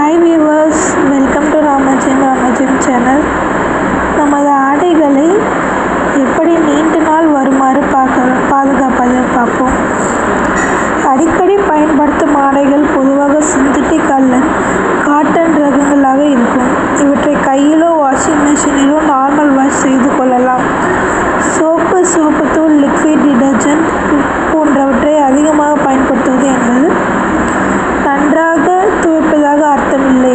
Hi viewers, welcome to Ramajim channel. நமது ஆடைகளை எப்படி நீண்ட நாள் வருமாறு பாதுகாப்பது பார்ப்போம். அடிக்கடி பயன்படுத்தும் ஆடைகள் பொதுவாக சிந்தட்டிக் அல்லது காட்டன் ரகங்களாக இருக்கும். இவற்றை கையிலோ வாஷிங் மெஷினிலோ நார்மல் வாஷ் செய்து கொள்ளலாம். சோப்பு தூள், லிக்விட் டிடர்ஜென்ட் போன்றவற்றை அதிகமாக பயன்படுத்துவது என்பது நன்றாக துவைப்பதாக அர்த்தமில்லை.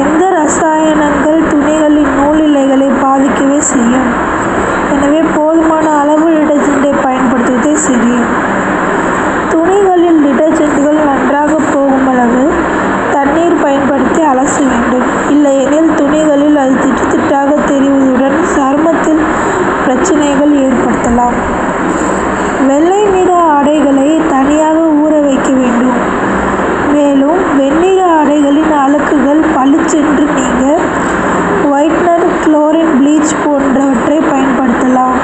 எந்த ரசாயனங்கள் துணிகளின் நூல் இழைகளை பாதிக்கவே செய்யும். எனவே போதுமான அளவு டிடர்ஜென்ட்டை பயன்படுத்துவதே சரி. துணிகளில் டிடர்ஜென்ட்கள் நன்றாக போகும் அளவு தண்ணீர் பயன்படுத்தி அலச வேண்டும். இல்லையெனில் துணிகளில் அது திட்டாக தெரிவதுடன் சருமத்தில் பிரச்சனைகள் ஏற்படுத்தலாம். வெள்ளை நிற ஆடைகளை தனியாக ஊற வைக்க வேண்டும். மேலும் வெண்ணிற ஆடைகளின் அழுக்குகள் பளிச்சென்று நீங்க ஒயிட்னர், குளோரின், ப்ளீச் போன்றவற்றை பயன்படுத்தலாம்.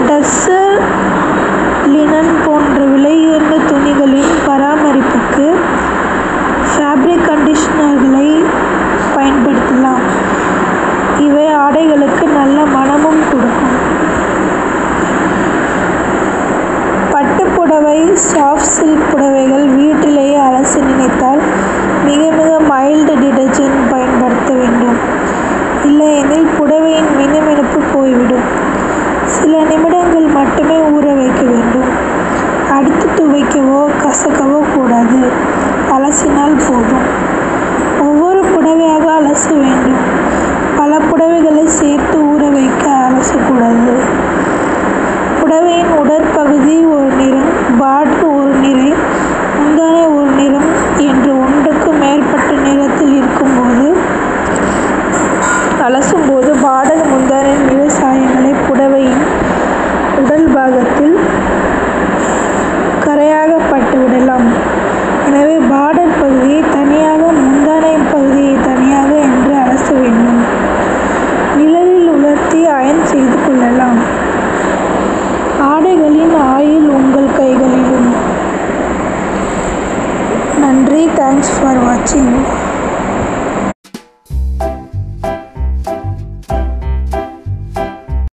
டஸ்ஸர், லினன் போன்ற விலையுயர்ந்த துணிகளின் பராமரிப்புக்கு ஃபேப்ரிக் கண்டிஷனர்களை பயன்படுத்தலாம். இவை ஆடைகளுக்கு நல்ல மணமும் கொடுக்கும். பட்டுப்புடவை, சாஃப்ட் சில்க் புடவைகள் வீட்டிலேயே அலச நினைத்தால் மிக மைல்டு டிடர்ஜென்ட் பயன்படுத்த வேண்டும். இல்லையெனில் புடவையின் மினுமினுப்பு போய்விடும். சில நிமிடங்கள் மட்டுமே ஊற வைக்க வேண்டும். அடித்து துவைக்கவோ கசக்கவோ கூடாது. அலசினால் போதும். ஒவ்வொரு புடவையாக அலச வேண்டும். பல புடவைகளை சேர்த்து ஊற வைக்க அலசக்கூடாது. புடவையின் உடற்பகுதி ஒரு நிறம், பார்டர் ஒரு நிறை, முந்தானை ஒரு நிறம் என்று ஒன்றுக்கு மேற்பட்ட நிறத்தில் இருக்கும்போது அலசும்போது பார்டர், முந்தானை நிற சாயங்களை புடவையின் உடல் பாகத்தில் கரையாக பட்டுவிடலாம். எனவே பார்டர் பகுதியை தனியாக, முந்தானை பகுதியை தனியாக என்று அலச வேண்டும். நிழலில் உலர்த்தி அயர்ன் செய்து கொள்ளலாம். ஆடைகளின் ஆயுள் உங்கள் கைகளிலும். நன்றி. தேங்க்ஸ் ஃபார் வாட்சிங்.